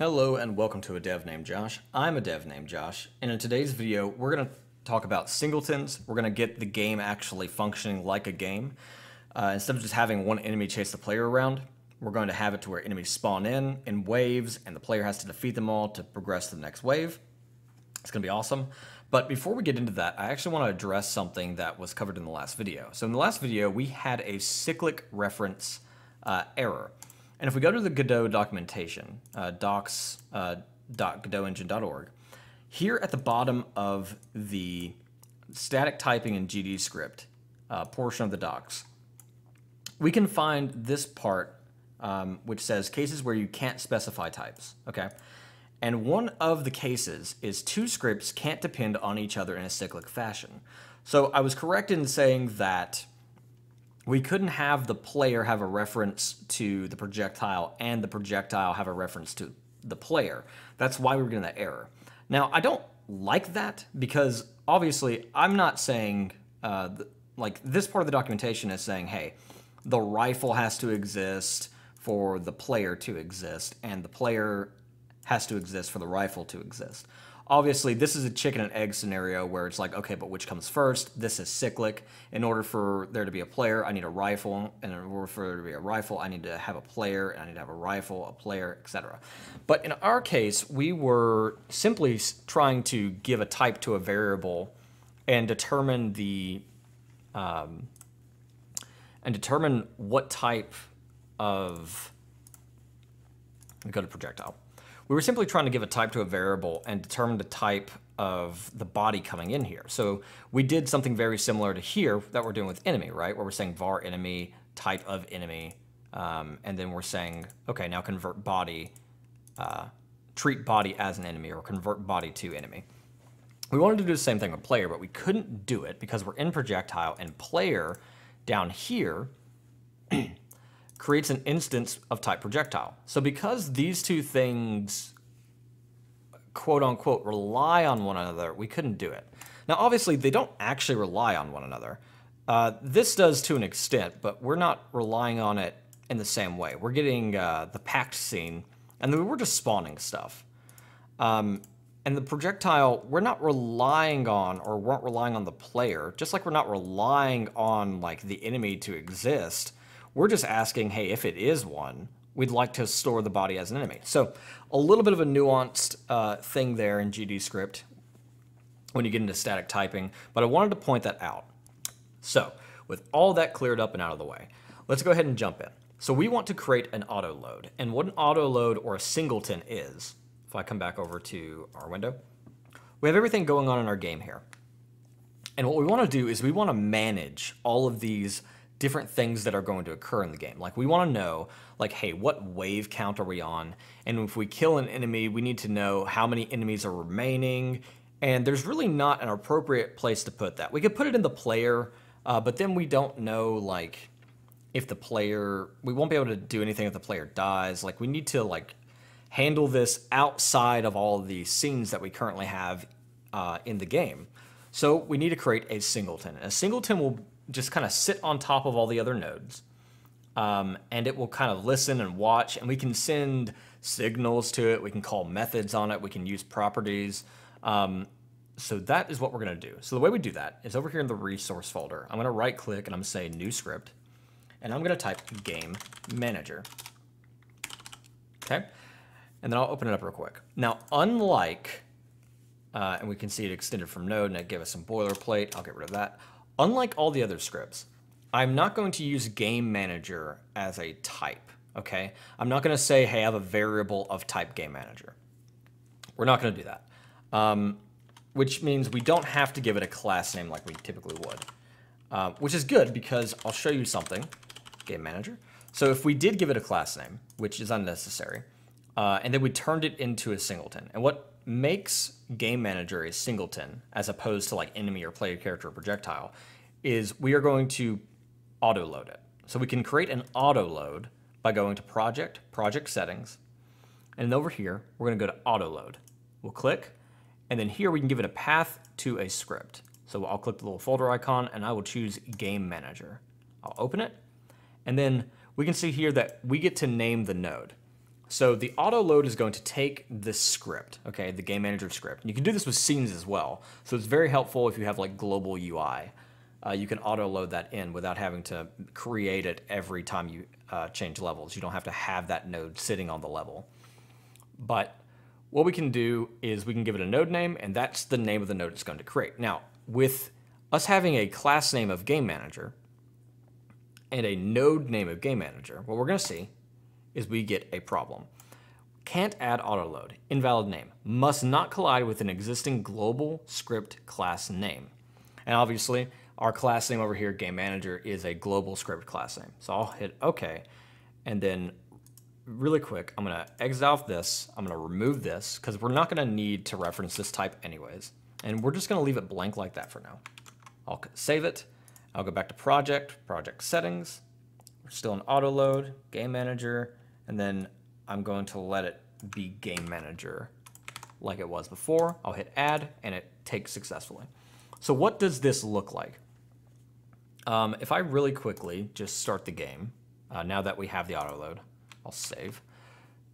Hello and welcome to A Dev Named Josh. I'm a dev named Josh, and in today's video we're going to talk about singletons. We're going to get the game actually functioning like a game. Instead of just having one enemy chase the player around, we're going to have it to where enemies spawn in waves, and the player has to defeat them all to progress to the next wave. It's going to be awesome. But before we get into that, I actually want to address something that was covered in the last video. So in the last video, we had a cyclic reference error. And if we go to the Godot documentation, docs.godotengine.org, here at the bottom of the static typing in GD script portion of the docs, we can find this part which says cases where you can't specify types, okay? And one of the cases is two scripts can't depend on each other in a cyclic fashion. So I was correct in saying that we couldn't have the player have a reference to the projectile and the projectile have a reference to the player. That's why we were getting that error. Now, I don't like that because obviously I'm not saying, like this part of the documentation is saying, hey, the rifle has to exist for the player to exist and the player has to exist for the rifle to exist. Obviously, this is a chicken and egg scenario where it's like, okay, but which comes first? This is cyclic. In order for there to be a player, I need a rifle. And in order for there to be a rifle, I need to have a player, and I need to have a rifle, a player, etc. But in our case, we were simply trying to give a type to a variable and determine the what type of. Let me go to projectile. We were simply trying to give a type to a variable and determine the type of the body coming in here. So we did something very similar to here that we're doing with enemy, right? Where we're saying var enemy, type of enemy, and then we're saying, okay, now convert body, treat body as an enemy, or convert body to enemy. We wanted to do the same thing with player, but we couldn't do it because we're in projectile, and player down here creates an instance of type projectile. So because these two things, quote unquote, rely on one another, we couldn't do it. Now, obviously, they don't actually rely on one another. This does to an extent, but we're not relying on it in the same way. We're getting the packed scene, and then we're just spawning stuff. And the projectile, we're not relying on, or weren't relying on the player, just like we're not relying on like the enemy to exist. We're just asking, hey, if it is one, we'd like to store the body as an enemy. So a little bit of a nuanced thing there in GD script when you get into static typing, but I wanted to point that out. So with all that cleared up and out of the way, let's go ahead and jump in. So we want to create an autoload, and what an autoload or a singleton is, if I come back over to our window, we have everything going on in our game here. And what we want to do is we want to manage all of these different things that are going to occur in the game. Like we want to know, like, hey, what wave count are we on? And if we kill an enemy, we need to know how many enemies are remaining. And there's really not an appropriate place to put that. We could put it in the player, but then we don't know, like, if the player, we won't be able to do anything if the player dies. Like, we need to, like, handle this outside of all of the scenes that we currently have in the game. So we need to create a singleton. A singleton will just kind of sit on top of all the other nodes, and it will kind of listen and watch, and we can send signals to it, we can call methods on it, we can use properties. So that is what we're going to do. So the way we do that is over here in the resource folder, I'm going to right click and I'm going to say new script, and I'm going to type game manager. Okay, and then I'll open it up real quick. Now, unlike, and we can see it extended from node, and it gave us some boilerplate. I'll get rid of that. Unlike all the other scripts, I'm not going to use game manager as a type, okay? I'm not going to say, hey, I have a variable of type game manager. We're not going to do that, which means we don't have to give it a class name like we typically would, which is good because I'll show you something, game manager. So if we did give it a class name, which is unnecessary, and then we turned it into a singleton, and what makes game manager a singleton as opposed to like enemy or player character or projectile is we are going to auto load it. So we can create an auto load by going to project settings, and over here we're going to go to auto load. We'll click, and then here we can give it a path to a script. So I'll click the little folder icon and I will choose game manager. I'll open it, and then we can see here that we get to name the node. So the Autoload is going to take this script, okay, the game manager script. And you can do this with scenes as well. So it's very helpful if you have like global UI. You can auto-load that in without having to create it every time you change levels. You don't have to have that node sitting on the level. But what we can do is we can give it a node name, and that's the name of the node it's going to create. Now, with us having a class name of game manager and a node name of game manager, what we're going to see is we get a problem. Can't add autoload, invalid name, must not collide with an existing global script class name. And obviously, our class name over here, game manager, is a global script class name. So I'll hit OK, and then really quick, I'm gonna exit out this, I'm gonna remove this, because we're not gonna need to reference this type anyways. And we're just gonna leave it blank like that for now. I'll save it, I'll go back to project settings, we're still in autoload, game manager, and then I'm going to let it be game manager like it was before. I'll hit add, and it takes successfully. So what does this look like? If I really quickly just start the game, now that we have the autoload, I'll save.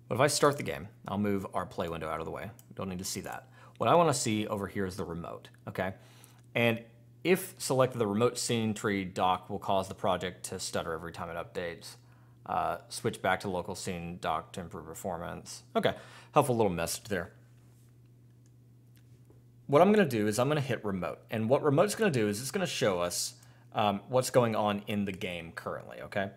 But if I start the game, I'll move our play window out of the way. We don't need to see that. What I want to see over here is the remote, okay? And if selected, the remote scene tree dock will cause the project to stutter every time it updates. Switch back to local scene dock to improve performance. Okay, helpful little message there. What I'm going to do is I'm going to hit remote. And what remote's going to do is it's going to show us what's going on in the game currently, okay?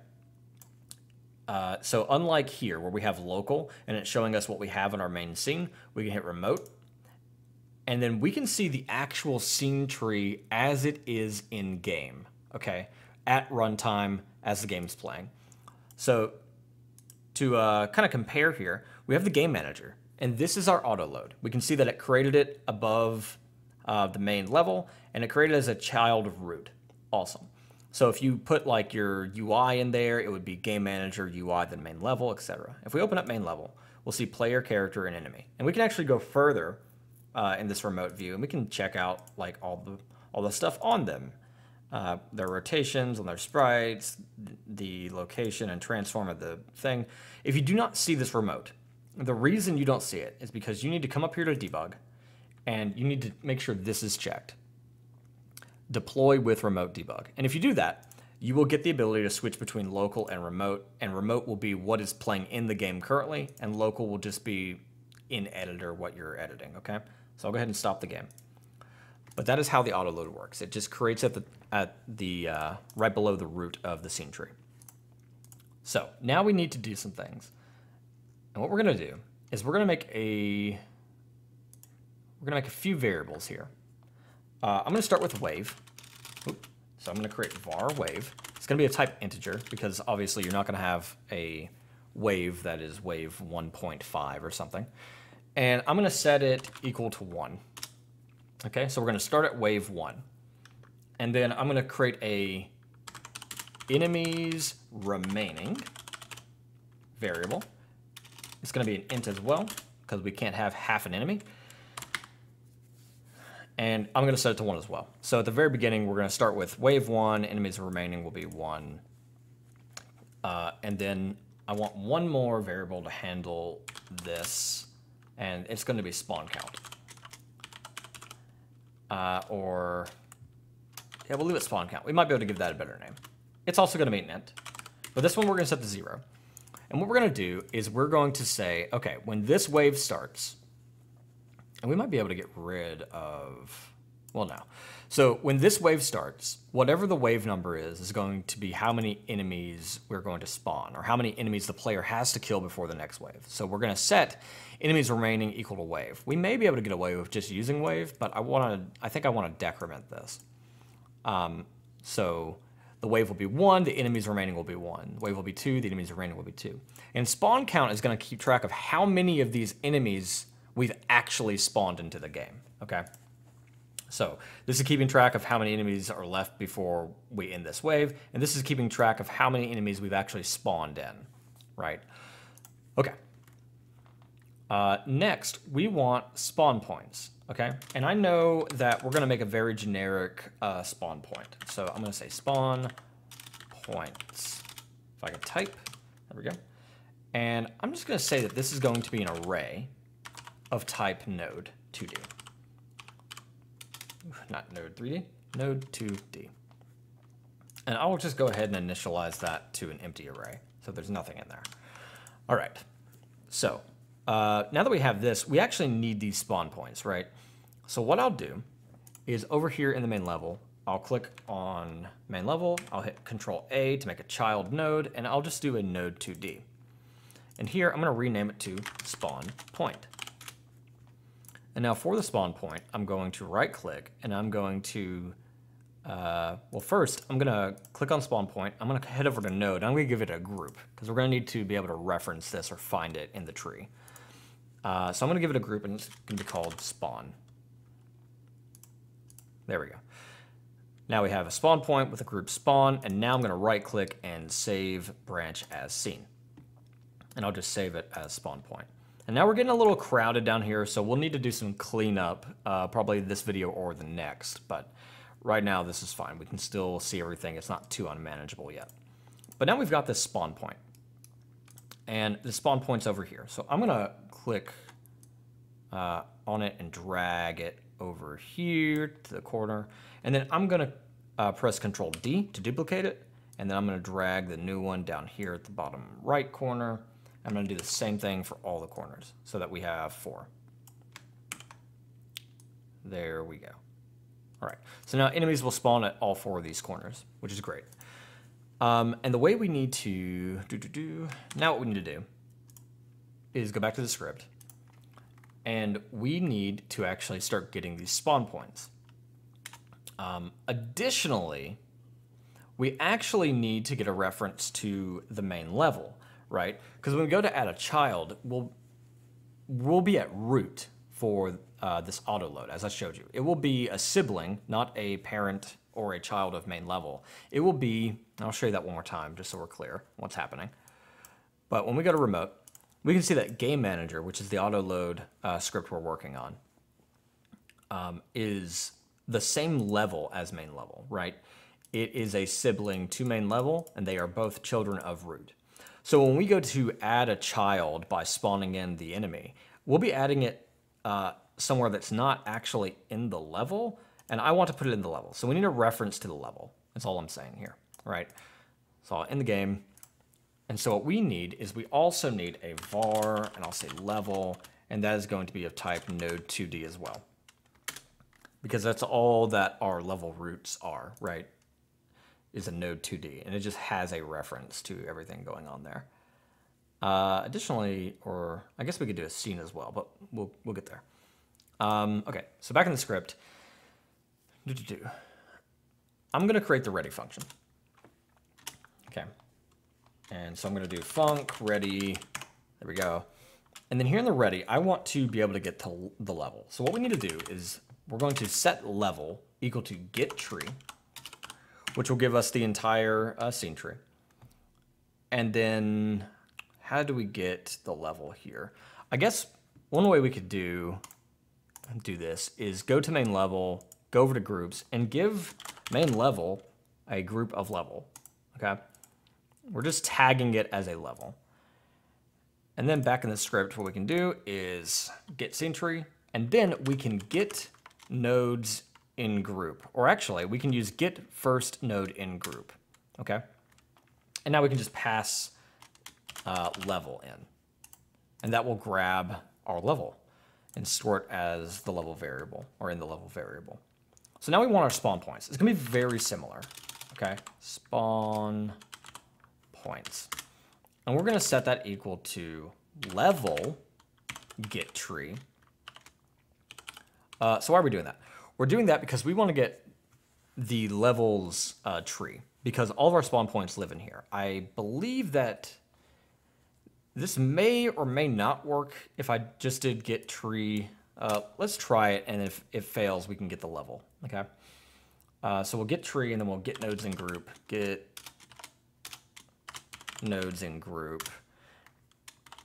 So unlike here where we have local and it's showing us what we have in our main scene, we can hit remote. And then we can see the actual scene tree as it is in game, okay? At runtime as the game's playing. So to kind of compare here, we have the game manager. And this is our autoload. We can see that it created it above the main level, and it created it as a child of root. Awesome. So if you put like your UI in there, it would be game manager, UI, then main level, etc. If we open up main level, we'll see player, character, and enemy. And we can actually go further in this remote view, and we can check out like all the stuff on them. Their rotations on their sprites, the location and transform of the thing. If you do not see this remote, the reason you don't see it is because you need to come up here to debug, and you need to make sure this is checked. Deploy with remote debug. And if you do that, you will get the ability to switch between local and remote will be what is playing in the game currently, and local will just be in editor what you're editing, okay? So I'll go ahead and stop the game. But that is how the autoload works. It just creates at the right below the root of the scene tree. So now we need to do some things. And what we're gonna do is we're gonna make a few variables here. I'm going to start with wave. So I'm going to create var wave. It's going to be a type integer because obviously you're not going to have a wave that is wave 1.5 or something. And I'm going to set it equal to 1. Okay, so we're going to start at wave 1. And then I'm going to create a enemies remaining variable. It's going to be an int as well because we can't have half an enemy. And I'm going to set it to 1 as well. So at the very beginning, we're going to start with wave 1, enemies remaining will be 1. And then I want one more variable to handle this, and it's going to be spawn count. Yeah, we'll leave it spawn count. We might be able to give that a better name. It's also going to be an int. But this one we're going to set to 0. And what we're going to do is we're going to say, okay, when this wave starts, and we might be able to get rid of, well, no. So when this wave starts, whatever the wave number is going to be how many enemies we're going to spawn, or how many enemies the player has to kill before the next wave. So we're going to set enemies remaining equal to wave. We may be able to get away with just using wave, but I think I want to decrement this. So the wave will be 1, the enemies remaining will be 1. The wave will be 2, the enemies remaining will be 2. And spawn count is going to keep track of how many of these enemies we've actually spawned into the game, okay? So this is keeping track of how many enemies are left before we end this wave, and this is keeping track of how many enemies we've actually spawned in, right? Okay. Next, we want spawn points, okay? And I know that we're gonna make a very generic spawn point. So I'm gonna say spawn points. If I can type, there we go. And I'm just going to say that this is going to be an array of type node 2D. Not node 3D, node 2D. And I will just go ahead and initialize that to an empty array. So there's nothing in there. All right. So now that we have this, we actually need these spawn points, right? So what I'll do is over here in the main level, I'll click on main level. I'll hit Control A to make a child node, and I'll just do a node 2D. And here I'm going to rename it to spawn point. And now for the spawn point, I'm going to right click and I'm going to, well, first I'm going to click on spawn point. I'm going to head over to node. And I'm going to give it a group because we're going to need to be able to reference this or find it in the tree. So I'm going to give it a group and it's going to be called spawn. There we go. Now we have a spawn point with a group spawn. And now I'm going to right click and save branch as scene. And I'll just save it as spawn point. And now we're getting a little crowded down here, so we'll need to do some cleanup, probably this video or the next. But right now, this is fine. We can still see everything. It's not too unmanageable yet. But now we've got this spawn point. And the spawn point's over here. So I'm going to click on it and drag it over here to the corner. And then I'm going to press Control D to duplicate it. And then I'm going to drag the new one down here at the bottom right corner. I'm going to do the same thing for all the corners so that we have 4. There we go. All right. So now enemies will spawn at all 4 of these corners, which is great. And the way we need to now what we need to do is go back to the script. And we need to actually start getting these spawn points. Additionally, we actually need to get a reference to the main level. Right? Because when we go to add a child, we'll be at root for this autoload, as I showed you. It will be a sibling, not a parent or a child of main level. It will be, and I'll show you that one more time just so we're clear what's happening. But when we go to remote, we can see that game manager, which is the autoload script we're working on, is the same level as main level, right? It is a sibling to main level, and they are both children of root. So when we go to add a child by spawning in the enemy, we'll be adding it somewhere that's not actually in the level, and I want to put it in the level. So we need a reference to the level. That's all I'm saying here, right? So in the game, and so what we need is we also need a var, and I'll say level, and that is going to be of type node 2D as well. Because that's all that our level roots are, right? Is a node 2D, and it just has a reference to everything going on there. Additionally, or I guess we could do a scene as well, but we'll get there. Okay, so back in the script, I'm going to create the ready function. Okay, and so I'm going to do func ready. There we go. And then here in the ready, I want to be able to get to the level. So what we need to do is we're going to set level equal to get tree, which will give us the entire scene tree. And then how do we get the level here? I guess one way we could do this is go to main level, go over to groups, and give main level a group of level, okay? We're just tagging it as a level. And then back in the script, what we can do is get scene tree, and then we can get nodes in group, or actually we can use get first node in group, okay? And now we can just pass level in, and that will grab our level and store it as the level variable, or in the level variable. So now we want our spawn points. It's gonna be very similar, okay? Spawn points. And we're gonna set that equal to level get tree. So why are we doing that? We're doing that because we want to get the levels tree, because all of our spawn points live in here. I believe that this may or may not work if I just did get tree. Let's try it, and if it fails, we can get the level, okay? So we'll get tree, and then we'll get nodes in group, get nodes in group,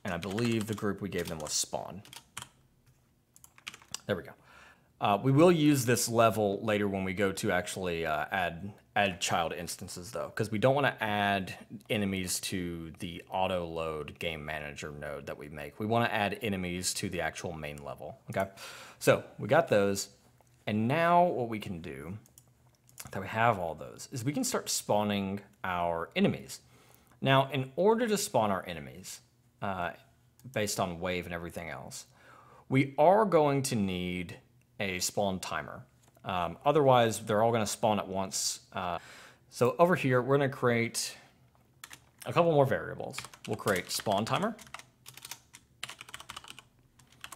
and I believe the group we gave them was spawn. There we go. We will use this level later when we go to actually add child instances, though, because we don't want to add enemies to the Autoload game manager node that we make. We want to add enemies to the actual main level, okay? So we got those, and now what we can do, that we have all those, is we can start spawning our enemies. Now, in order to spawn our enemies, based on wave and everything else, we are going to need a spawn timer. Otherwise, they're all going to spawn at once. So over here, we're going to create a couple more variables. We'll create spawn timer.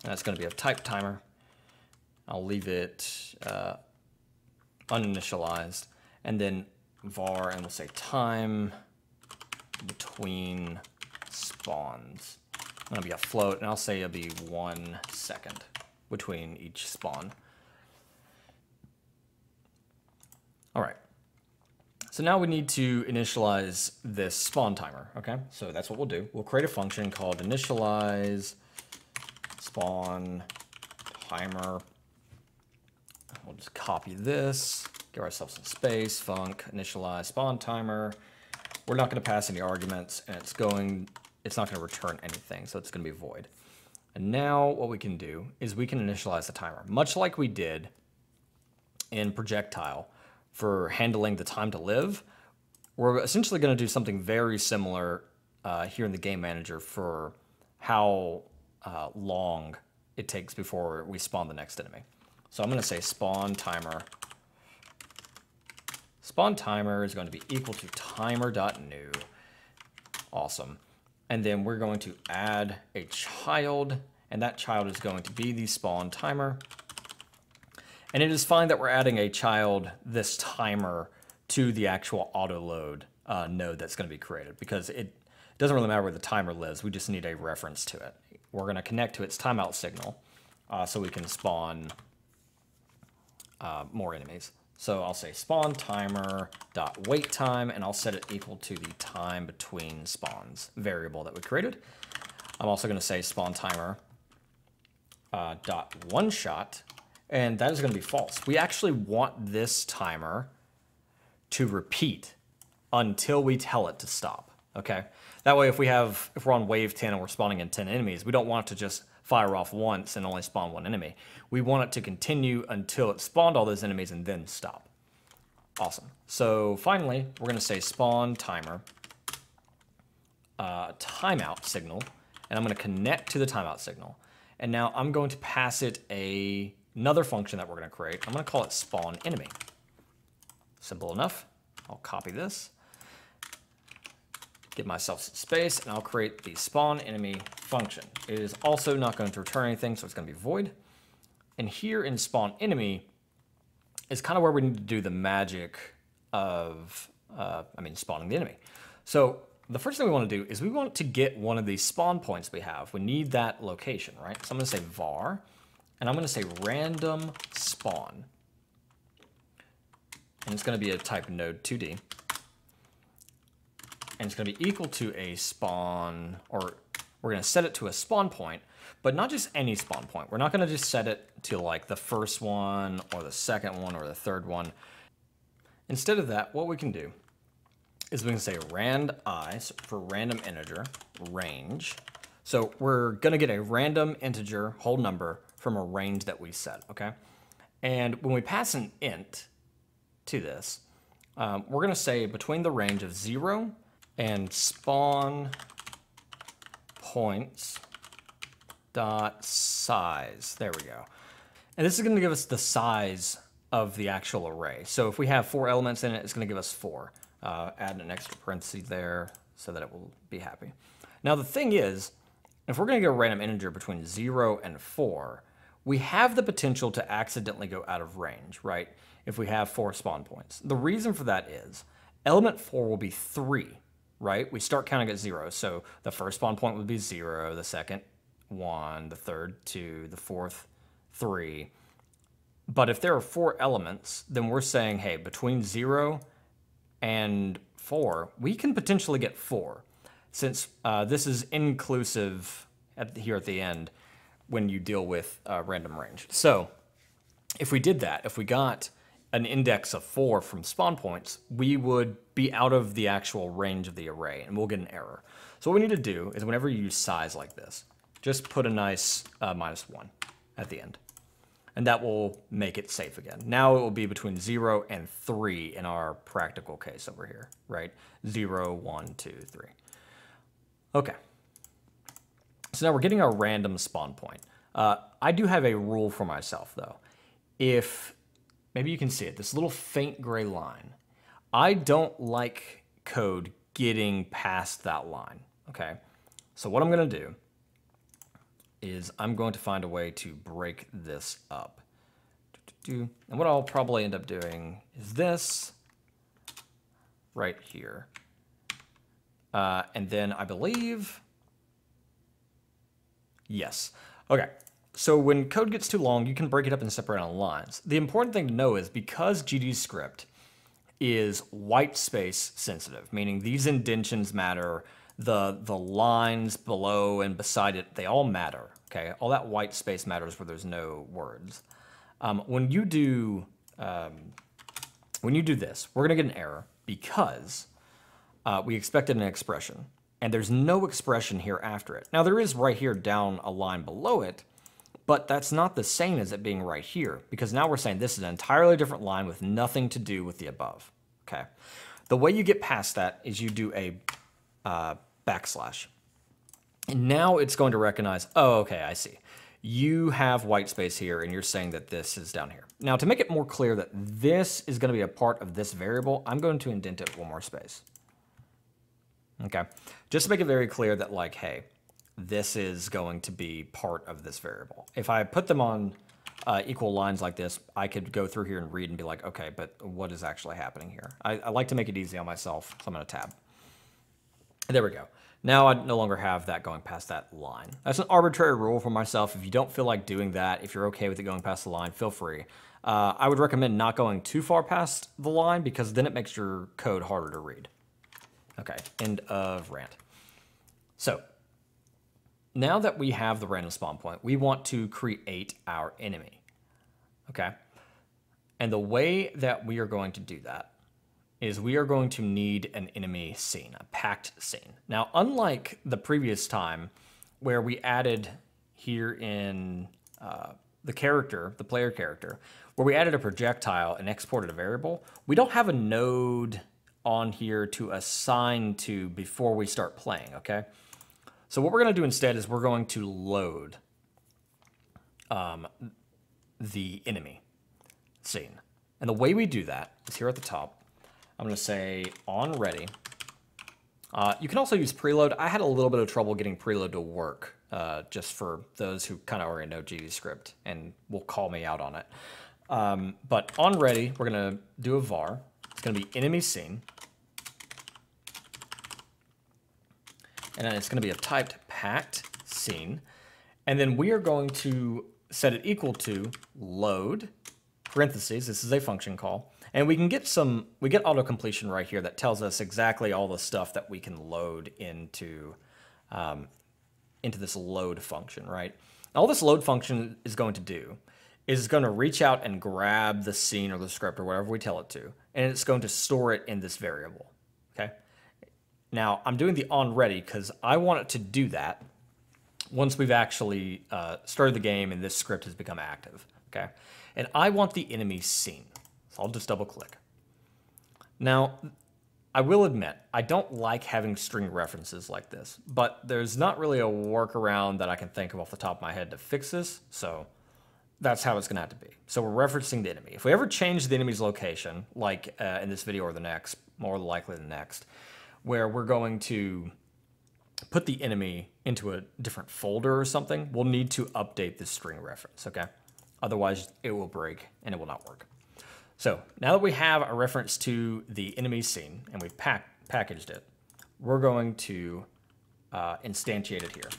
And that's going to be a type timer. I'll leave it uninitialized. And then var, and we'll say time between spawns. It'll be a float, and I'll say it'll be 1 second between each spawn. All right. So now we need to initialize this spawn timer, okay? So that's what we'll do. We'll create a function called initialize spawn timer. We'll just copy this, give ourselves some space, func, initialize spawn timer. We're not going to pass any arguments, and it's not going to return anything, so it's going to be void. And now what we can do is we can initialize the timer, much like we did in projectile for handling the time to live. We're essentially going to do something very similar here in the game manager for how long it takes before we spawn the next enemy. So I'm going to say spawn timer. Spawn timer is going to be equal to timer.new. Awesome. And then we're going to add a child, and that child is going to be the spawn timer. And it is fine that we're adding a child, this timer, to the actual autoload node that's going to be created, because it doesn't really matter where the timer lives. We just need a reference to it. We're going to connect to its timeout signal so we can spawn more enemies. So I'll say spawn timer dot wait time, and I'll set it equal to the time between spawns variable that we created. I'm also going to say spawn timer dot one shot, and that is going to be false. We actually want this timer to repeat until we tell it to stop. Okay. That way, if we're on wave 10 and we're spawning in 10 enemies, we don't want it to just fire off once and only spawn one enemy. We want it to continue until it spawned all those enemies and then stop. Awesome. So finally, we're going to say spawn timer timeout signal, and I'm going to connect to the timeout signal. And now I'm going to pass it another function that we're going to create. I'm going to call it spawn enemy. Simple enough. I'll copy this, give myself some space, and I'll create the spawn enemy function. It is also not going to return anything, so it's going to be void. And here in spawn enemy is kind of where we need to do the magic of, spawning the enemy. So the first thing we want to do is we want to get one of these spawn points we have. We need that location, right? So I'm going to say var, and I'm going to say random spawn. And it's going to be a type node 2D. And it's going to be equal to a spawn, or we're going to set it to a spawn point, but not just any spawn point. We're not going to just set it to like the first one or the second one or the third one. Instead of that, what we can do is we can say rand I, so for random integer, range. So we're going to get a random integer whole number from a range that we set, okay? And when we pass an int to this, we're going to say between the range of 0 and spawn points dot size. There we go. And this is going to give us the size of the actual array. So if we have 4 elements in it, it's going to give us 4. Add an extra parenthesis there so that it will be happy. Now the thing is, if we're going to get a random integer between 0 and 4, we have the potential to accidentally go out of range, right? If we have 4 spawn points. The reason for that is element 4 will be 3, right? We start counting at 0. So the first spawn point would be 0, the second 1, the third 2, the fourth 3. But if there are 4 elements, then we're saying, hey, between 0 and 4, we can potentially get 4, since this is inclusive here at the end when you deal with random range. So if we did that, if we got an index of 4 from spawn points, we would be out of the actual range of the array, and we'll get an error. So what we need to do is whenever you use size like this, just put a nice -1 at the end. And that will make it safe again. Now it will be between 0 and 3 in our practical case over here, right? 0, 1, 2, 3. Okay. So now we're getting our random spawn point. I do have a rule for myself, though. If, maybe you can see it, this little faint gray line, I don't like code getting past that line, okay? So what I'm going to do is I'm going to find a way to break this up. And what I'll probably end up doing is this right here. And then I believe, yes. Okay, so when code gets too long, you can break it up and separate on lines. The important thing to know is because GD's script is white space sensitive, meaning these indentions matter, the lines below and beside it, they all matter, okay? All that white space matters where there's no words. When you do this, we're gonna get an error because we expected an expression, and there's no expression here after it. Now there is right here down a line below it, but that's not the same as it being right here, because now we're saying this is an entirely different line with nothing to do with the above, okay? The way you get past that is you do a backslash. And now it's going to recognize, oh, okay, I see. You have white space here, and you're saying that this is down here. Now, to make it more clear that this is going to be a part of this variable, I'm going to indent it one more space. Okay, just to make it very clear that, like, hey, this is going to be part of this variable. If I put them on equal lines like this, I could go through here and read and be like, okay, but what is actually happening here? I like to make it easy on myself, so I'm going to tab. There we go. Now I no longer have that going past that line. That's an arbitrary rule for myself. If you don't feel like doing that, if you're okay with it going past the line, feel free. I would recommend not going too far past the line because then it makes your code harder to read. Okay, end of rant. So now that we have the random spawn point, we want to create our enemy, okay? And the way that we are going to do that is we are going to need an enemy scene, a packed scene. Now, unlike the previous time where we added here in the character, the player character, where we added a projectile and exported a variable, we don't have a node on here to assign to before we start playing, okay? So what we're gonna do instead is we're going to load the enemy scene. And the way we do that is here at the top. I'm going to say on ready. You can also use preload. I had a little bit of trouble getting preload to work, just for those who kind of already know GDScript and will call me out on it. But on ready, we're going to do a var. It's going to be enemy scene. And then it's going to be a typed packed scene. And then we are going to set it equal to load, parentheses, this is a function call. And we get auto completion right here that tells us exactly all the stuff that we can load into this load function, right? All this load function is going to do is it's going to reach out and grab the scene or the script or whatever we tell it to, and it's going to store it in this variable, okay? Now, I'm doing the onReady because I want it to do that once we've actually started the game and this script has become active, okay? And I want the enemy scene. So I'll just double click. Now, I will admit, I don't like having string references like this, but there's not really a workaround that I can think of off the top of my head to fix this, so that's how it's gonna have to be. So we're referencing the enemy. If we ever change the enemy's location, like in this video or the next, more likely the next, where we're going to put the enemy into a different folder or something, we'll need to update this string reference, okay? Otherwise, it will break and it will not work. So now that we have a reference to the enemy scene and we've packaged it, we're going to instantiate it here.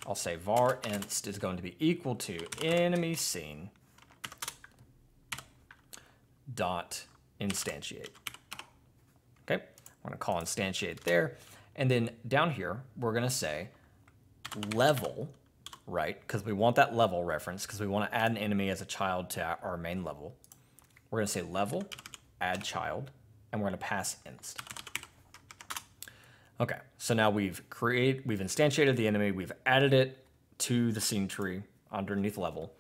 I'll say var inst is going to be equal to enemy scene dot instantiate. Okay, I'm going to call instantiate there. And then down here, we're going to say level right? Because we want that level reference, because we want to add an enemy as a child to our main level. We're going to say level, add child, and we're going to pass inst. Okay, so now we've instantiated the enemy, we've added it to the scene tree underneath level,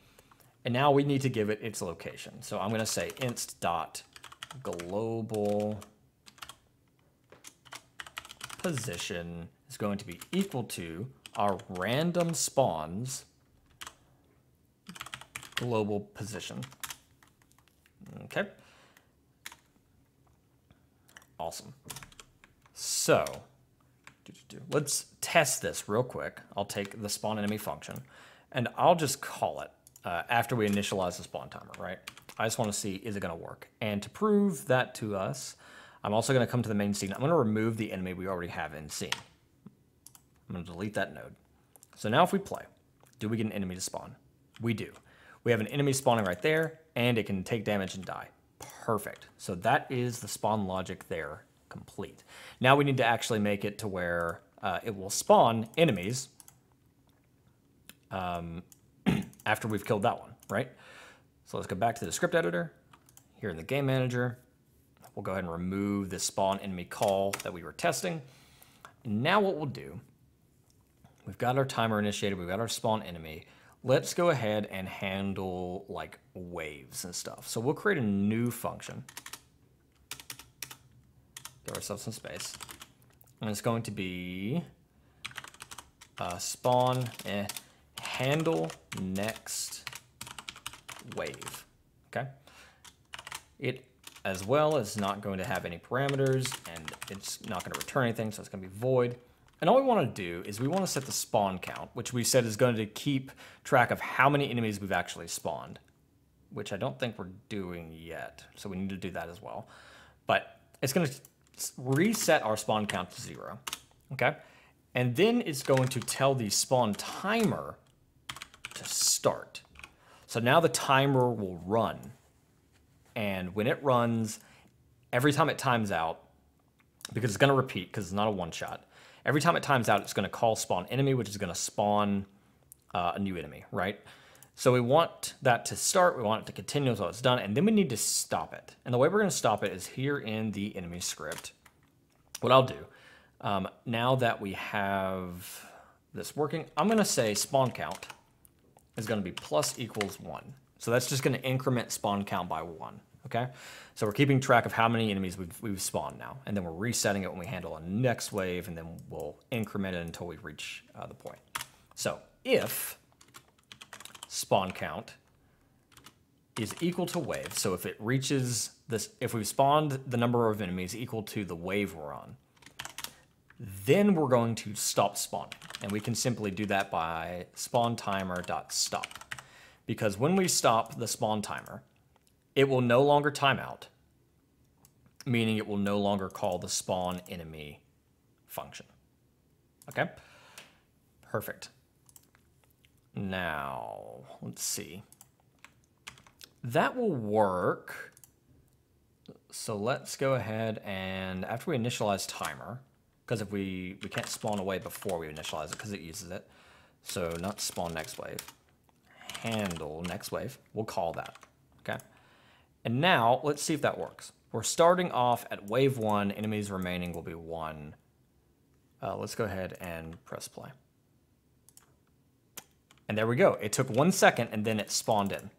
and now we need to give it its location. So I'm going to say inst.global position is going to be equal to our random spawns global position. Okay. Awesome. So let's test this real quick. I'll take the spawn enemy function and I'll just call it after we initialize the spawn timer, right? I just want to see, is it going to work? And to prove that to us, I'm also going to come to the main scene. I'm going to remove the enemy we already have in scene. I'm going to delete that node. So now if we play, do we get an enemy to spawn? We do. We have an enemy spawning right there, and it can take damage and die. Perfect. So that is the spawn logic there complete. Now we need to actually make it to where it will spawn enemies after we've killed that one, right? So let's go back to the script editor. Here in the game manager, we'll go ahead and remove this spawn enemy call that we were testing. And now what we'll do, we've got our timer initiated, we've got our spawn enemy. Let's go ahead and handle like waves and stuff. So we'll create a new function. Give ourselves some space. And it's going to be spawn handle next wave. Okay. It as well is not going to have any parameters and it's not going to return anything, so it's going to be void. And all we want to do is we want to set the spawn count, which we said is going to keep track of how many enemies we've actually spawned, which I don't think we're doing yet. So we need to do that as well. But it's going to reset our spawn count to 0. Okay. And then it's going to tell the spawn timer to start. So now the timer will run. And when it runs, every time it times out, because it's going to repeat because it's not a one-shot, every time it times out, it's going to call spawn enemy, which is going to spawn a new enemy, right? So we want that to start, we want it to continue until it's done, and then we need to stop it. And the way we're going to stop it is here in the enemy script. What I'll do, now that we have this working, I'm going to say spawn count is going to be plus equals 1. So that's just going to increment spawn count by 1, okay? So we're keeping track of how many enemies we've spawned now, and then we're resetting it when we handle a next wave, and then we'll increment it until we reach the point. So if spawn count is equal to wave, so if it reaches this, if we've spawned the number of enemies equal to the wave we're on, then we're going to stop spawning, and we can simply do that by spawn timer.stop. Because when we stop the spawn timer, it will no longer time out, meaning it will no longer call the spawn enemy function. Okay? Perfect. Now, let's see. That will work. So let's go ahead and, after we initialize timer, because if we can't spawn away before we initialize it because it uses it. So not spawn next wave. Handle next wave. We'll call that. Okay. And now let's see if that works. We're starting off at wave 1. Enemies remaining will be 1. Let's go ahead and press play. And there we go. It took 1 second and then it spawned in.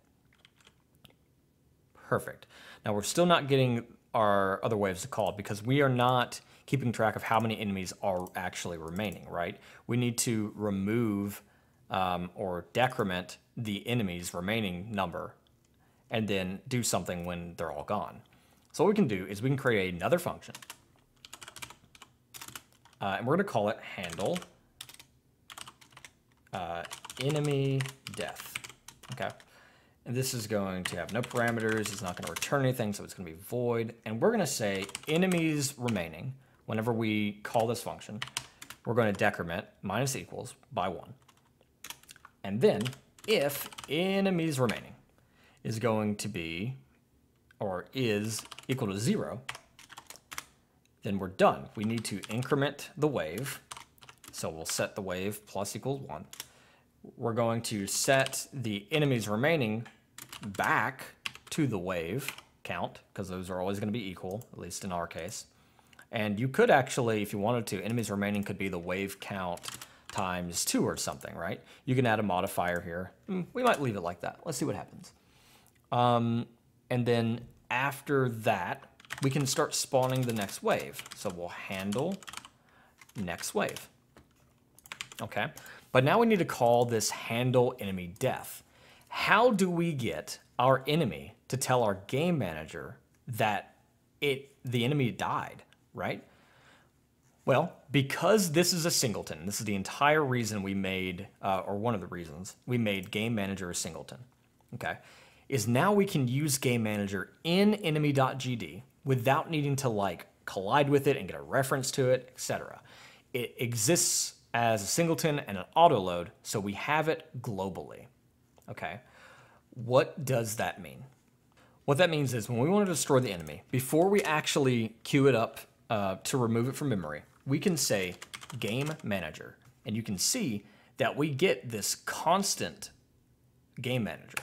Perfect. Now we're still not getting our other waves called because we are not keeping track of how many enemies are actually remaining, right? We need to remove or decrement the enemy's remaining number and then do something when they're all gone. So what we can do is we can create another function. And we're going to call it handle enemy death. Okay. And this is going to have no parameters. It's not going to return anything, so it's going to be void. And we're going to say enemies remaining. Whenever we call this function, we're going to decrement minus equals by 1. And then if enemies remaining is going to be, or is equal to 0, then we're done. We need to increment the wave. So we'll set the wave plus equals 1. we're going to set the enemies remaining back to the wave count, because those are always going to be equal, at least in our case. And you could actually, if you wanted to, enemies remaining could be the wave count times 2 or something, right? You can add a modifier here. We might leave it like that. Let's see what happens. And then after that, we can start spawning the next wave. So we'll handle next wave. Okay, but now we need to call this handle enemy death. How do we get our enemy to tell our game manager that the enemy died, right? Well, because this is a singleton, this is the entire reason we made, or one of the reasons we made game manager a singleton, okay, is now we can use game manager in enemy.gd without needing to like collide with it and get a reference to it, etc. It exists as a singleton and an autoload, so we have it globally, okay? What does that mean? What that means is when we want to destroy the enemy, before we actually queue it up to remove it from memory, we can say game manager, and you can see that we get this constant game manager,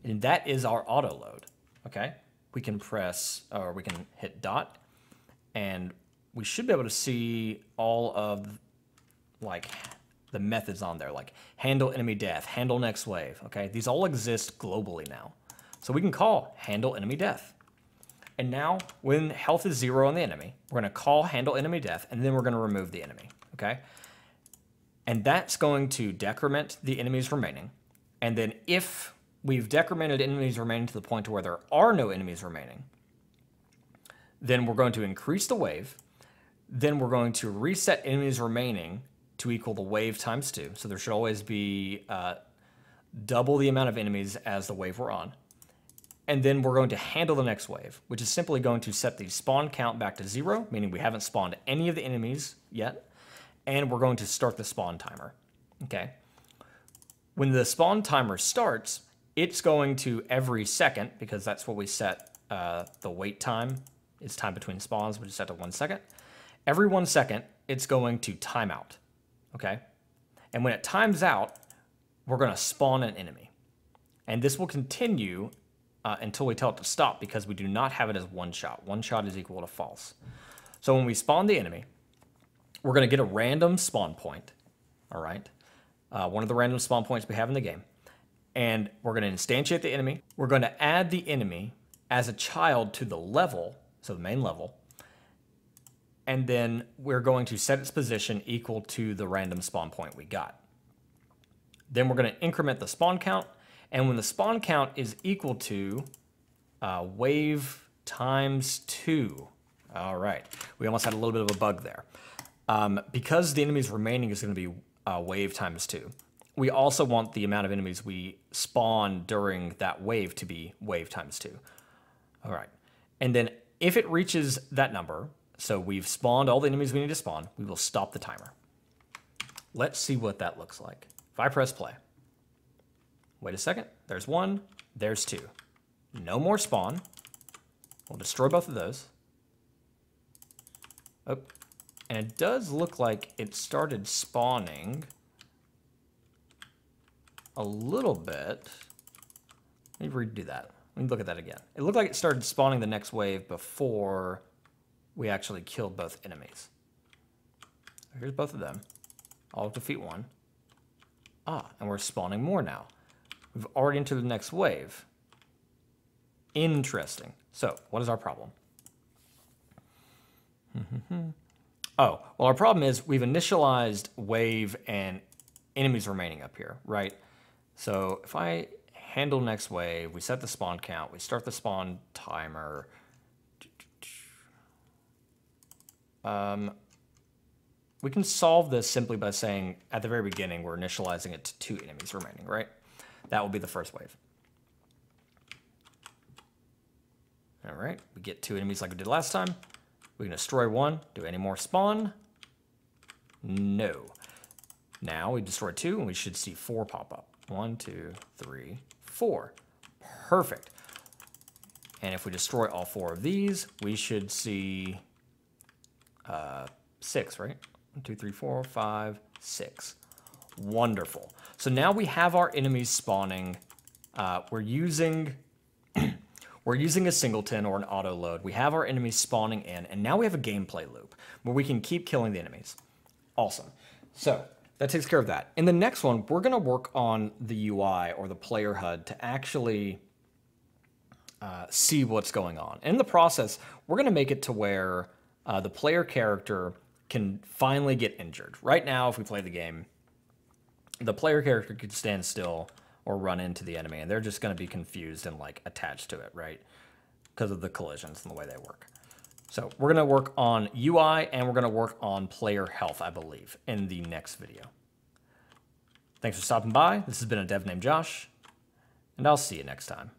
and that is our autoload, okay? We can press, or we can hit dot, and we should be able to see all of like the methods on there, like handle enemy death, handle next wave, okay? These all exist globally now. So we can call handle enemy death. And now when health is 0 on the enemy, we're gonna call handle enemy death, and then we're gonna remove the enemy, okay? And that's going to decrement the enemies remaining. And then if we've decremented enemies remaining to the point to where there are no enemies remaining, then we're going to increase the wave. Then we're going to reset enemies remaining to equal the wave times 2. So there should always be double the amount of enemies as the wave we're on. And then we're going to handle the next wave, which is simply going to set the spawn count back to 0, meaning we haven't spawned any of the enemies yet. And we're going to start the spawn timer, okay? When the spawn timer starts, it's going to every second, because that's what we set the wait time, is time between spawns, which is set to 1 second. Every 1 second, it's going to time out. Okay, and when it times out, we're going to spawn an enemy. And this will continue until we tell it to stop, because we do not have it as one shot. One shot is equal to false. So when we spawn the enemy, we're going to get a random spawn point, all right? One of the random spawn points we have in the game. And we're going to instantiate the enemy. We're going to add the enemy as a child to the level, so the main level. And then we're going to set its position equal to the random spawn point we got. Then we're going to increment the spawn count, and when the spawn count is equal to wave times 2. All right, we almost had a little bit of a bug there. Because the enemies remaining is going to be wave times 2, we also want the amount of enemies we spawn during that wave to be wave times 2. All right, and then if it reaches that number, so we've spawned all the enemies we need to spawn, we will stop the timer. Let's see what that looks like. If I press play, wait a second, there's 1, there's 2. No more spawn. We'll destroy both of those. Oh, and it does look like it started spawning a little bit. Let me redo that. Let me look at that again. It looked like it started spawning the next wave before we actually killed both enemies. Here's both of them. I'll defeat 1. Ah, and we're spawning more now. We've already entered the next wave. Interesting. So, what is our problem? Oh, well, our problem is we've initialized wave and enemies remaining up here, right? So, if I handle next wave, we set the spawn count, we start the spawn timer. We can solve this simply by saying at the very beginning we're initializing it to 2 enemies remaining, right? That will be the first wave. All right, we get 2 enemies like we did last time. We can destroy 1. Do any more spawn? No. Now we destroy 2 and we should see 4 pop up. 1, 2, 3, 4. Perfect. And if we destroy all 4 of these, we should see 6, right? 1, 2, 3, 4, 5, 6. Wonderful. So now we have our enemies spawning. We're using a singleton or an auto load. We have our enemies spawning in, and now we have a gameplay loop where we can keep killing the enemies. Awesome. So that takes care of that. In the next one, we're going to work on the UI or the player HUD to actually see what's going on. In the process, we're going to make it to where the player character can finally get injured. Right now, if we play the game, the player character could stand still or run into the enemy, and they're just going to be confused and like attached to it, right? Because of the collisions and the way they work. So we're going to work on UI, and we're going to work on player health, I believe, in the next video. Thanks for stopping by. This has been a dev named Josh, and I'll see you next time.